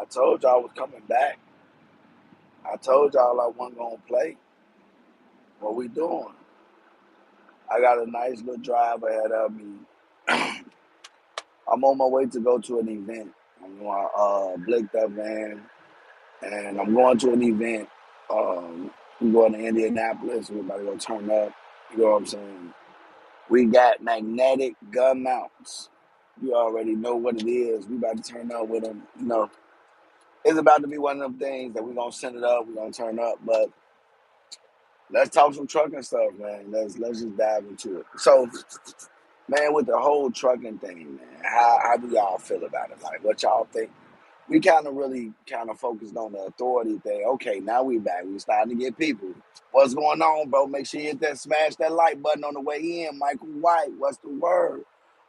I told y'all I was coming back. I told y'all I wasn't gonna play. What we doing? I got a nice little drive ahead of me. I'm on my way to go to an event. I'm going to Blake that van, and I'm going to an event. We going to Indianapolis. We about to go turn up. You know what I'm saying? We got magnetic gun mounts. You already know what it is. We about to turn up with them. You know, it's about to be one of them things that we gonna send it up. We gonna turn up, but let's talk some trucking stuff, man. Let's just dive into it. So, man, with the whole trucking thing, man, how do y'all feel about it? Like, what y'all think? We kind of really kind of focused on the authority thing. Okay, now we back. We starting to get people. What's going on, bro? Make sure you hit that smash that like button on the way in. Michael White, what's the word?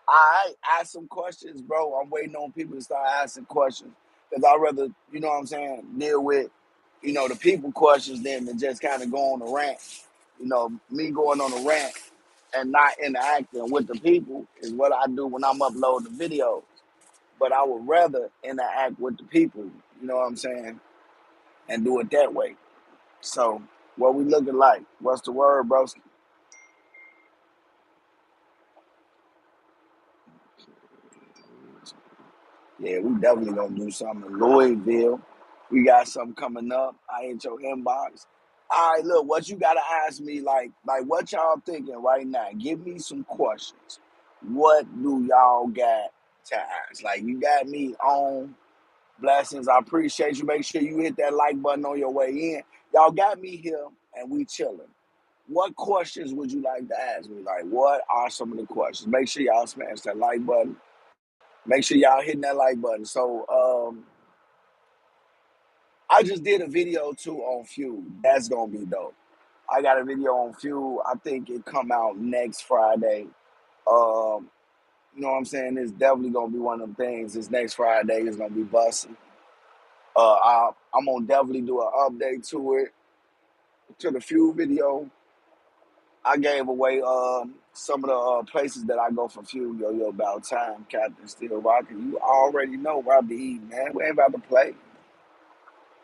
All right, ask some questions, bro. I'm waiting on people to start asking questions because I'd rather, you know what I'm saying, deal with, the people questions than to just kind of go on a rant. Me going on a rant and not interacting with the people is what I do when I'm uploading the videos. But I would rather interact with the people, you know what I'm saying, and do it that way. So, what we looking like? What's the word, bro? Yeah, we definitely gonna do something in Louisville. We got something coming up. I hit your inbox. All right, look, what you gotta ask me, like what y'all thinking right now? Give me some questions. What do y'all got to ask? Like you got me on blessings. I appreciate you. Make sure you hit that like button on your way in. Y'all got me here and we chilling. What questions would you like to ask me? Like, what are some of the questions? Make sure y'all smash that like button. Make sure y'all hitting that like button. So, I just did a video too on Fuel. That's gonna be dope. I got a video on Fuel. I think it come out next Friday. Um, you know what I'm saying? It's definitely gonna be one of them things. This next Friday is gonna be busting. I'm gonna definitely do an update to it, to the Fuel video. I gave away some of the places that I go for fuel. Yo, about time, Captain Still Rocking. You already know Y.B.E.T.V, man. We ain't about to play.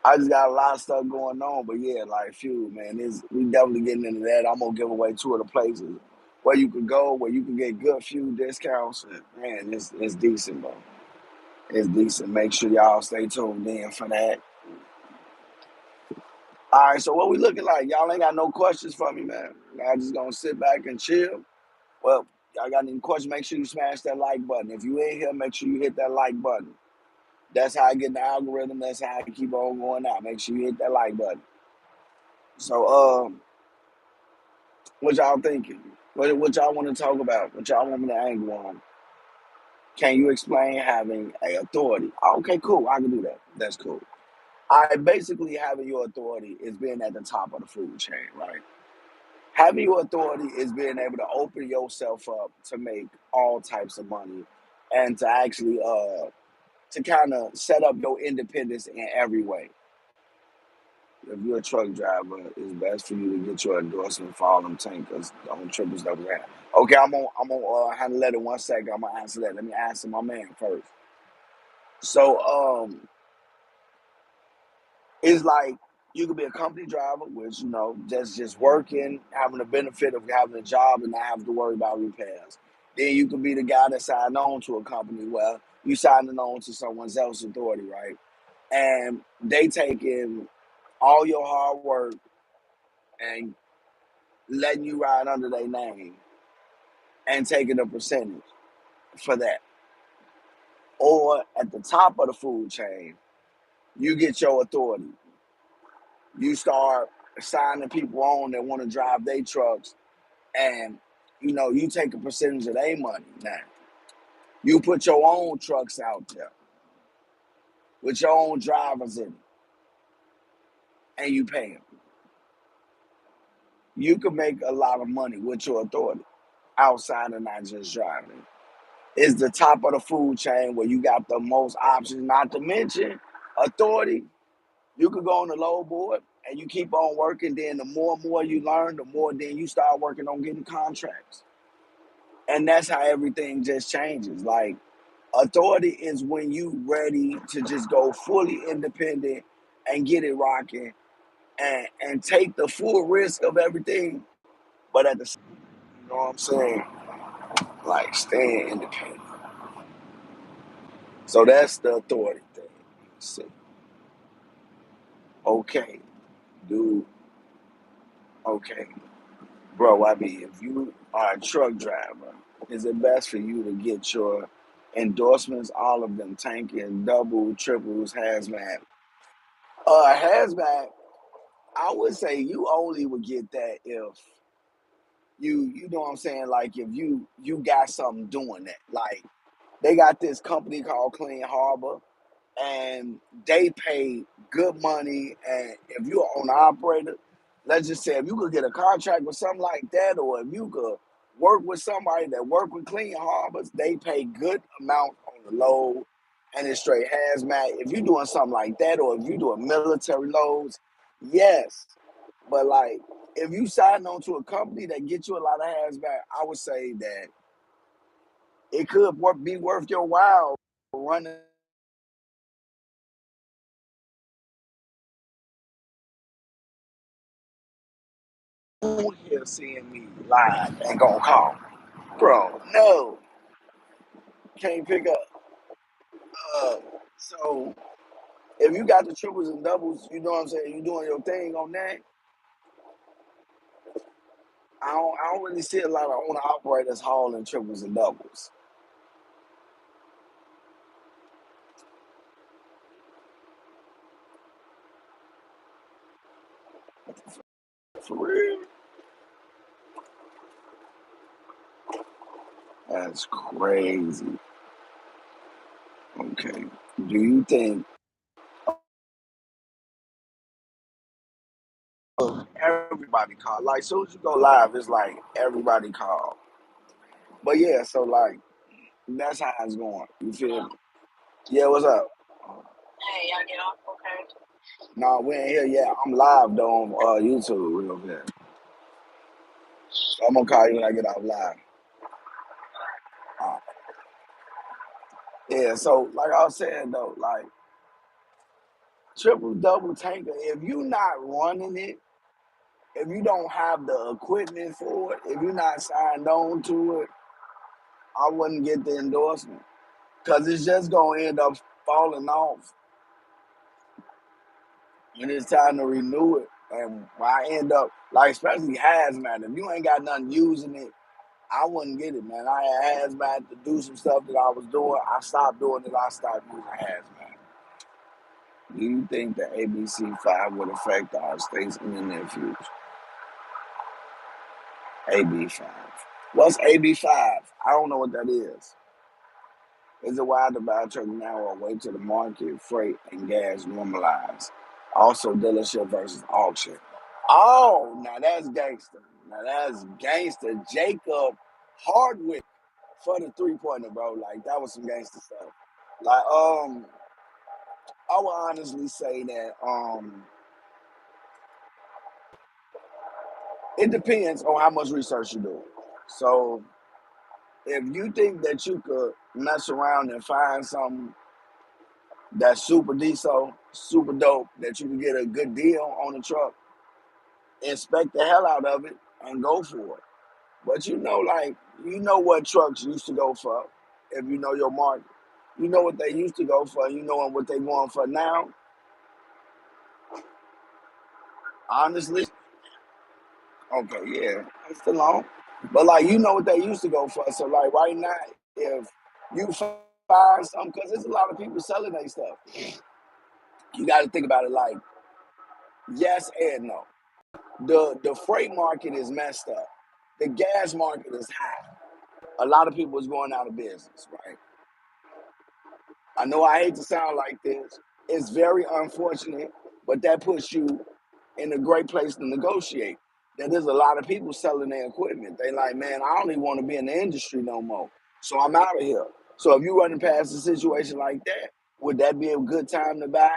I just got a lot of stuff going on, but yeah, like fuel, man. We definitely getting into that. I'm gonna give away two of the places where you can go, where you can get good fuel discounts. And, man, it's decent, bro. It's decent. Make sure y'all stay tuned in for that. All right, so what we looking like? Y'all ain't got no questions for me, man. Y'all just gonna sit back and chill. Well, y'all got any questions, make sure you smash that like button. If you ain't here, make sure you hit that like button. That's how I get in the algorithm. That's how I keep on going out. Make sure you hit that like button. So, what y'all thinking? What y'all want to talk about? What y'all want me to angle on? Can you explain having a authority? Okay, cool. I can do that. That's cool. I basically having your authority is being at the top of the food chain, right? Having your authority is being able to open yourself up to make all types of money and to actually to kind of set up your independence in every way. If you're a truck driver, it's best for you to get your endorsement for all them tankers on triple stuff. Okay, I'm on handle that in 1 second. I'm gonna answer that. Let me answer my man first. So it's like you could be a company driver, which just working, having the benefit of having a job and not having to worry about repairs. Then you could be the guy that signed on to a company where you signing on to someone else's authority, right? And they taking all your hard work and letting you ride under their name and taking a percentage for that. Or at the top of the food chain, you get your authority. You start signing people on that want to drive their trucks, and you take a percentage of their money. Now you put your own trucks out there with your own drivers in it, and you pay them. You can make a lot of money with your authority outside of not just driving. It's the top of the food chain where you got the most options. Not to mention authority. You could go on the low board and you keep on working. Then the more and more you learn, the more then you start working on getting contracts. And that's how everything just changes. Like Authority is when you ready to just go fully independent and get it rocking and take the full risk of everything, but at the same, you know what I'm saying? Like staying independent. So that's the authority thing. So, okay, dude. Okay, bro. If you are a truck driver, is it best for you to get your endorsements, all of them, tanking, double, triples, hazmat? Hazmat. I would say you only would get that if you know what I'm saying. Like if you got something doing that. Like they got this company called Clean Harbor, and they pay good money. And if you're an owner operator, let's just say if you could get a contract with something like that, or if you could work with somebody that work with Clean Harbors, they pay good amount on the load, and it's straight hazmat. If you're doing something like that, or if you're doing military loads, yes. But like if you sign on to a company that gets you a lot of hazmat, I would say that it could be worth your while running here seeing me live and gonna call. Bro, no, can't pick up. So if you got the triples and doubles, you know what I'm saying, you doing your thing on that. I don't really see a lot of owner operators hauling triples and doubles. For real. That's crazy. Okay. Do you think everybody call? Like soon as you go live, it's like everybody call. But yeah, so like that's how it's going. You feel me? Yeah, what's up? Hey, y'all get off, okay? No, we ain't here yet. I'm live though on YouTube real quick. So I'm gonna call you when I get off live. Uh, yeah, so like I was saying though, like triple double tanker, if you not running it, if you don't have the equipment for it, if you're not signed on to it, I wouldn't get the endorsement. Cause it's just gonna end up falling off when it's time to renew it. And I end up like especially hazmat, if you ain't got nothing using it, I wouldn't get it, man. I had hazmat to do some stuff that I was doing. I stopped doing it. I stopped using hazmat. Do you think the ABC 5 would affect our states in the near future? AB 5. What's AB 5? I don't know what that is. Is it why to buy a truck now or wait till the market, freight, and gas normalize? Also, dealership versus auction. Oh, now that's gangster. Now that's gangster. Jacob Hardwick for the 3-pointer, bro. Like that was some gangster stuff. Like, I would honestly say that it depends on how much research you do. So if you think that you could mess around and find something that's super diesel, super dope, that you can get a good deal on the truck, inspect the hell out of it and go for it. But like you know what trucks used to go for if you know your market. You know what they used to go for, you know what they're going for now. Honestly, okay, yeah, it's still on. But like you know what they used to go for. So like right now, if you find something, because there's a lot of people selling their stuff, you got to think about it like yes and no. The freight market is messed up. The gas market is high. A lot of people is going out of business, right? I know I hate to sound like this. It's very unfortunate, but that puts you in a great place to negotiate. That there's a lot of people selling their equipment. They like, man, I don't even want to be in the industry no more. So I'm out of here. So if you running past a situation like that, would that be a good time to buy?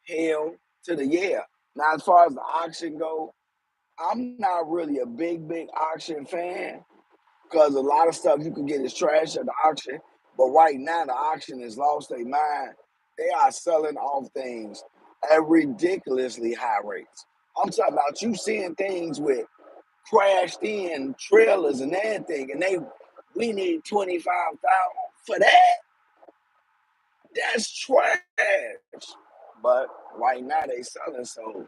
Hell to the yeah. Now as far as the auction go, I'm not really a big auction fan because a lot of stuff you can get is trash at the auction. But right now, the auction has lost their mind. They are selling off things at ridiculously high rates. I'm talking about you seeing things with crashed in trailers and everything, and we need 25,000 for that. That's trash. But right now they selling, so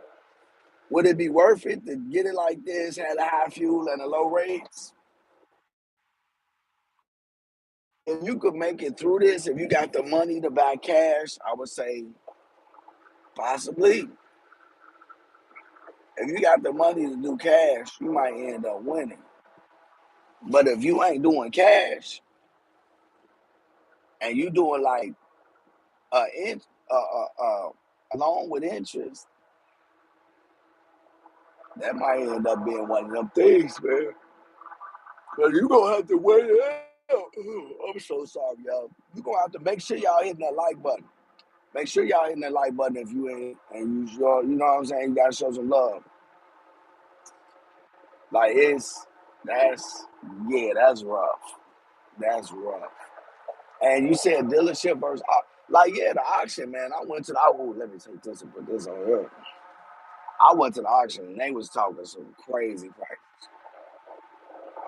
would it be worth it to get it like this, had a high fuel and a low rates? If you could make it through this, if you got the money to buy cash, I would say possibly. If you got the money to do cash, you might end up winning. But if you ain't doing cash and you doing like in, along with interest, that might end up being one of them things, man. Cause you gonna have to wait it out. I'm so sorry, y'all. You gonna have to make sure y'all hitting that like button. Make sure y'all hitting that like button if you ain't, and you sure, you know what I'm saying. You gotta show some love. Like that's rough. That's rough. And you said dealership versus like the auction, man. I went to the let me take this and put this on here. I went to the auction and they was talking some crazy price.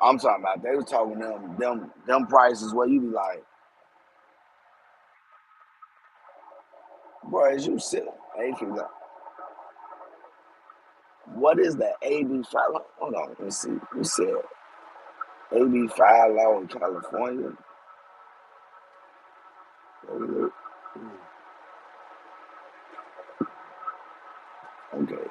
I'm talking about they was talking them prices where you be like, bro, as you sit, hey, what is the AB5? Hold on, let's see. You said AB5 law in California. Okay.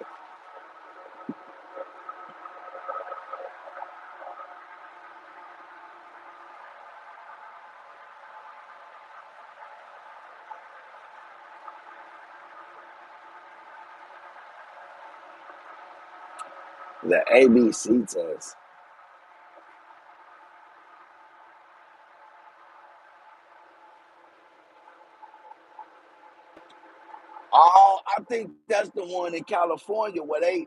The ABC test. Oh, I think that's the one in California where they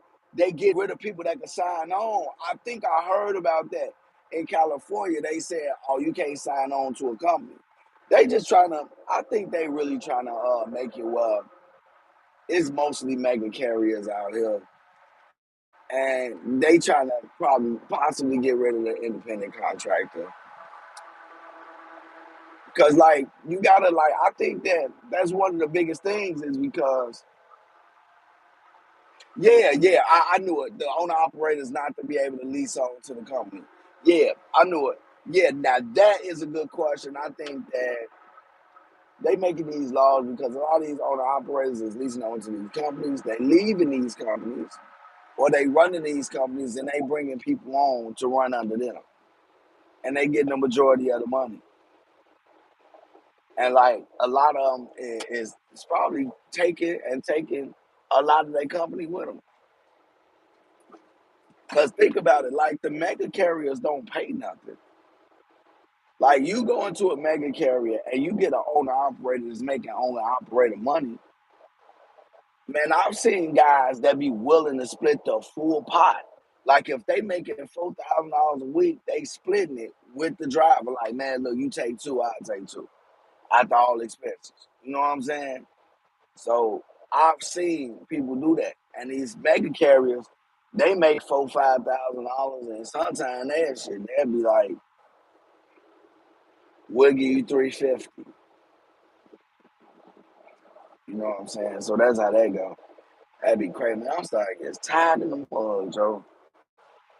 get rid of people that can sign on. I think I heard about that in California. They said, "Oh, you can't sign on to a company." They just trying to. I think they really trying to make it. It's mostly mega carriers out here, and they trying to probably possibly get rid of the independent contractor. Cause like you gotta like, I think that's one of the biggest things is because I knew it. The owner operators not to be able to lease on to the company. Yeah, I knew it. Yeah, now that is a good question. I think that they making these laws because a lot of these owner operators is leasing on to these companies. They leaving these companies or they running these companies and they bringing people on to run under them, and they getting the majority of the money. And like a lot of them is probably taking a lot of their company with them. Cause think about it, like the mega carriers don't pay nothing. Like you go into a mega carrier and you get an owner operator that's making owner operator money. Man, I've seen guys that be willing to split the full pot. Like if they making $4,000 a week, they splitting it with the driver. Like, man, look, you take two, I take two, after all expenses. You know what I'm saying? So I've seen people do that, and these mega carriers, they make $4,000, $5,000, and sometimes they'll be like, "We'll give you 350." You know what I'm saying? So that's how that go. That'd be crazy. Man, I'm starting to get tired of them bugs, Joe.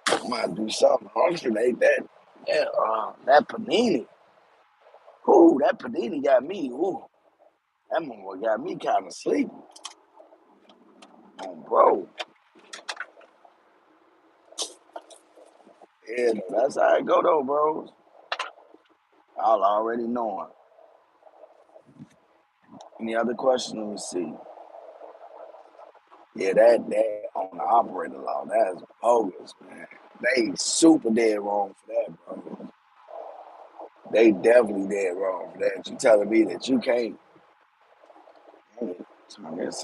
I might do something. I'm just gonna eat that panini. Ooh, that panini got me. Ooh, that mama got me kind of sleepy. Oh, bro. Yeah, that's how it go though, bro. I'll already know it. Any other questions? Let me see. Yeah, that on the operator law, that's bogus, man. They super dead wrong for that, bro. They definitely dead wrong for that. You telling me that you can't? I guess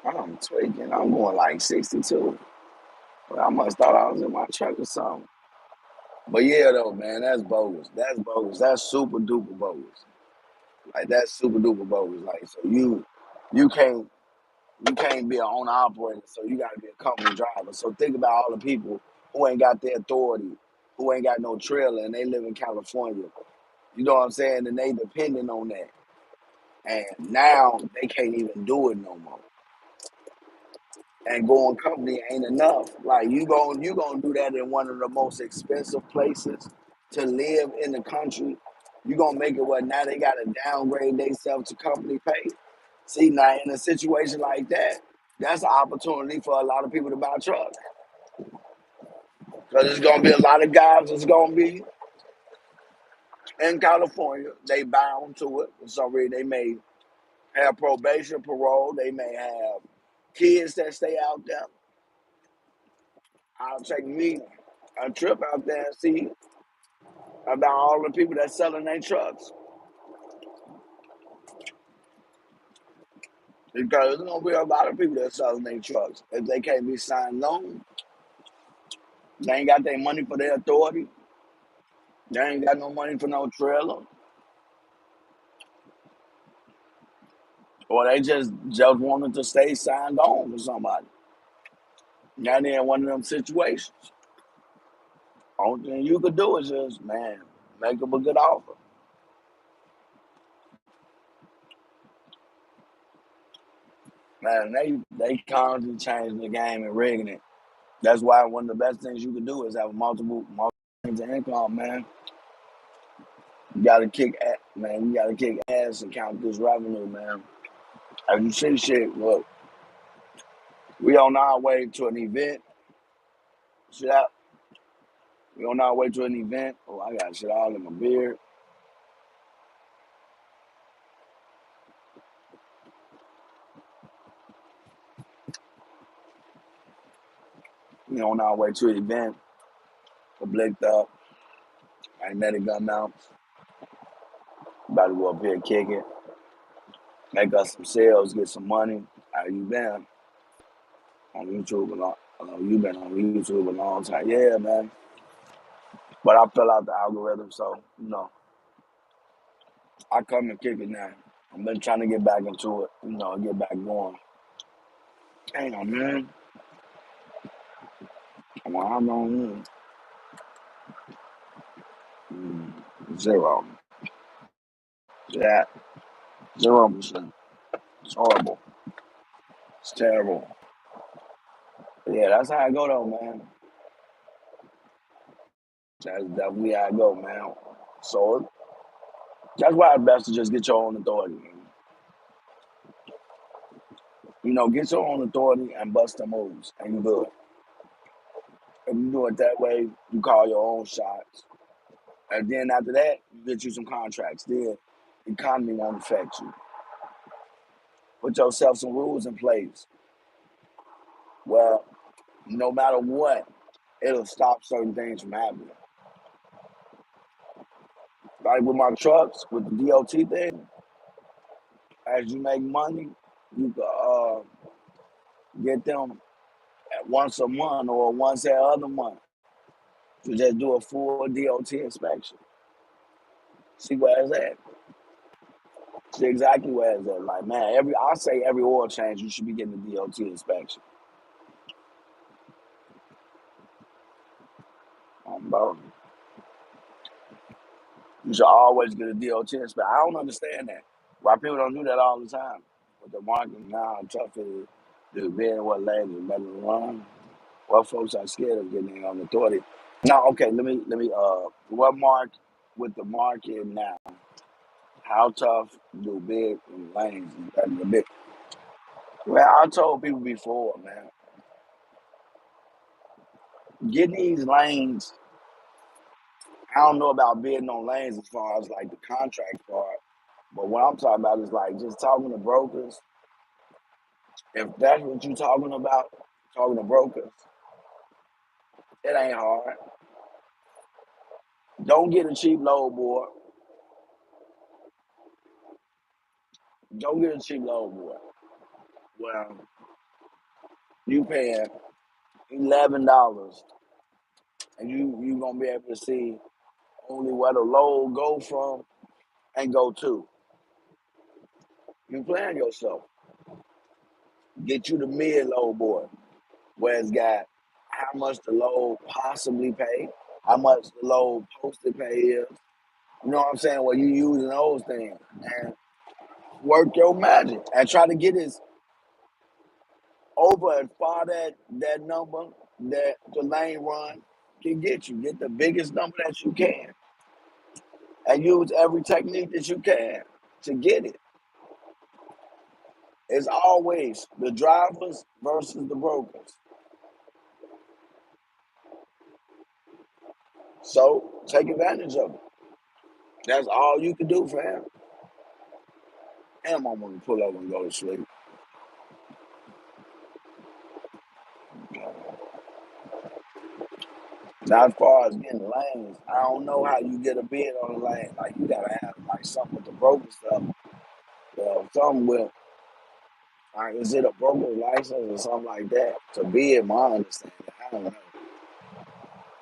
I'm tweaking. I'm going like 62. But I must thought I was in my truck or something. But yeah, though, man, that's bogus. That's bogus. That's super duper bogus. Like that's super duper bogus. Like so you can't you can't be an owner operator, so you gotta be a company driver. So think about all the people who ain't got the authority, who ain't got no trailer, and they live in California. You know what I'm saying? And they depending on that. And now they can't even do it no more. And going company ain't enough. Like you gonna do that in one of the most expensive places to live in the country. You gonna make it what now they gotta downgrade themselves to company pay. See now in a situation like that, that's an opportunity for a lot of people to buy trucks. Because there's gonna be a lot of guys that's gonna be in California. They bound to it for some reason. They may have probation, parole. They may have kids that stay out there. I'll take me a trip out there and see about all the people that's selling their trucks. Because there's gonna be a lot of people that's selling their trucks. If they can't be signed loan, they ain't got their money for their authority. They ain't got no money for no trailer. Or they just wanted to stay signed on for somebody. Now they in one of them situations. Only thing you could do is just, man, make them a good offer. Man, they constantly changing the game and rigging it. That's why one of the best things you can do is have multiple things of income, man. You gotta man. You gotta kick ass and count this revenue, man. As you see shit, look, we on our way to an event. See that? We on our way to an event. Oh, I got shit all in my beard. We on our way to an event. For blicked up, magnetic gun mounts. About to go up here, kick it, make us some sales, get some money. How you been on YouTube a long? You been on YouTube a long time, yeah, man. But I fell out the algorithm, so I come and kick it now. I've been trying to get back into it, get back going. Damn, man. Well, how long? Mm, zero. Yeah, 0%. It's horrible. It's terrible. But yeah, that's how I go though, man. That's definitely how I go, man. So that's why it's best to just get your own authority. Man. Get your own authority and bust the moves, and you do it. If you do it that way, you call your own shots. And then after that, you get you some contracts. Then the economy won't affect you. Put yourself some rules in place. Well, no matter what, it'll stop certain things from happening. Like with my trucks, with the DOT thing, as you make money, you can get them at once a month or once every other month to just do a full DOT inspection. See where it's at. See exactly where it's at. Like, man, I say every oil change, you should be getting a DOT inspection. Bro, you should always get a DOT inspection. I don't understand that. Why people don't do that all the time. But the market now, tough is to be in what lanes is better than one. Well, folks are scared of getting on authority. Now, okay, what mark with the market now? How tough do big lanes is better than big? Well, I told people before, man, getting these lanes. I don't know about bidding on lanes as far as like the contract part, but what I'm talking about is like just talking to brokers. If that's what you're talking about, talking to brokers, it ain't hard. Don't get a cheap load board. Don't get a cheap load board. Well, you paying $11 and you gonna be able to see only where the load go from and go to. You plan yourself. Get you the mid load board, where it's got how much the load possibly pay, how much the load posted pay is. You know what I'm saying? Well, you using those things and work your magic and try to get as over as far that number that the lane run can get you. Get the biggest number that you can and use every technique that you can to get it. It's always the drivers versus the brokers. So take advantage of it. That's all you can do, fam. And I'm gonna pull over and go to sleep. Now, as far as getting lanes, I don't know how you get a bid on a lane. Like you gotta have like something with the broker stuff. Something with like is it a broker license or something like that to bid? My understanding, I don't know.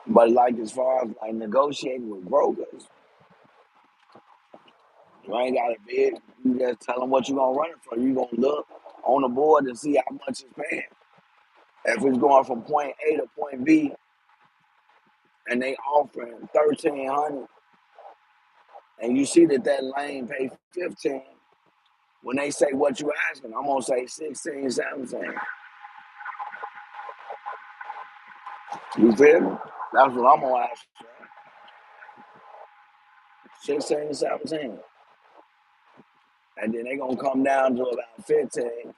But like as far as like negotiating with brokers, you ain't got to bid. You just tell them what you gonna run it for. You gonna look on the board and see how much it's paying. If it's going from point A to point B and they offering 1,300, and you see that that lane pay 15, when they say what you asking, I'm gonna say 16, 17. You feel me? That's what I'm gonna ask for. 16, 17. And then they gonna come down to about 15.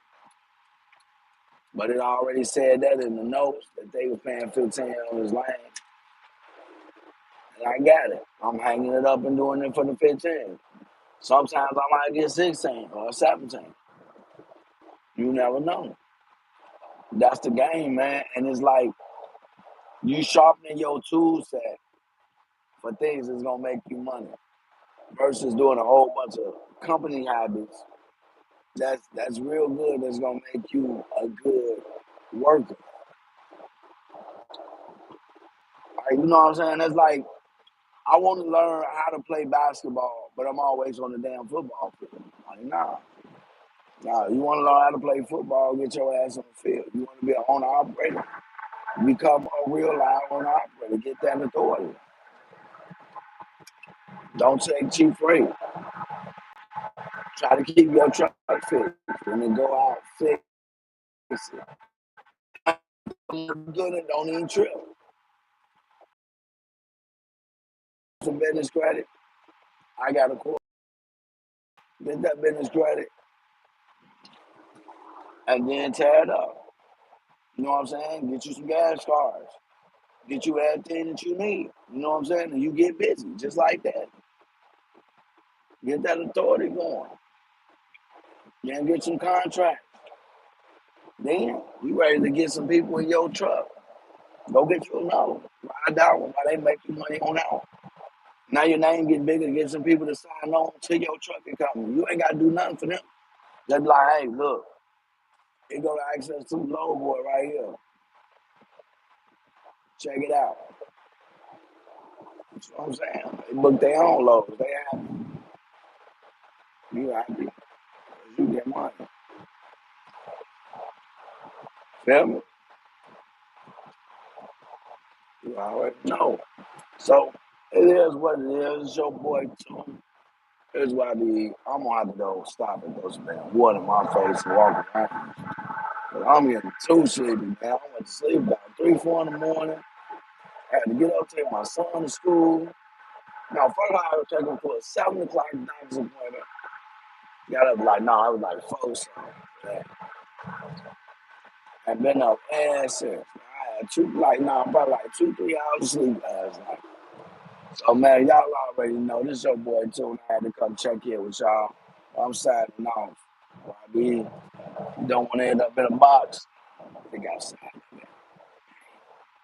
But it already said that in the notes that they were paying 15 on his lane. And I got it. I'm hanging it up and doing it for the 15. Sometimes I might get 16 or 17. You never know. That's the game, man. And it's like you sharpening your tool set for things that's gonna make you money versus doing a whole bunch of company habits. That's real good. That's gonna make you a good worker. Like, you know what I'm saying? That's like I want to learn how to play basketball, but I'm always on the damn football field. Like, nah. You want to learn how to play football, get your ass on the field. You want to be an owner operator, become a real live owner operator, get that authority. Don't take cheap rate. Try to keep your truck fixed and then go out fix it. Good and don't even trip. Some business credit. I got a course. Get that business credit and then tear it up. You know what I'm saying? Get you some gas cards. Get you everything that you need. You know what I'm saying? And you get busy just like that. Get that authority going. Then get some contracts. Then you ready to get some people in your truck. Go get you another. Ride down while they make you money on that one. Now your name get bigger, get some people to sign on to your trucking company. You ain't got to do nothing for them. Just be like, hey, look, it go to access to the low boy right here. Check it out. That's what I'm saying. They book their own loads. They happy. You happy. 'Cause you get money. Feel me? You already know. So it is what it is. It's your boy Tune. Here's what I be. I'm gonna have to go stop and throw some damn water in my face and walk around. But I'm getting too sleepy, man. I went to sleep about 3, 4 in the morning. I had to get up, take my son to school. Now, first I had to take him for a 7 o'clock doctor's appointment. Got up like, I was like 4 something. Yeah. I've been up and since. I had probably like 2, 3 hours of sleep last night. So, man, y'all already know this your boy, too. I had to come check in with y'all. I'm signing off. Y.B.E.T.V. Don't want to end up in a box. I think I said.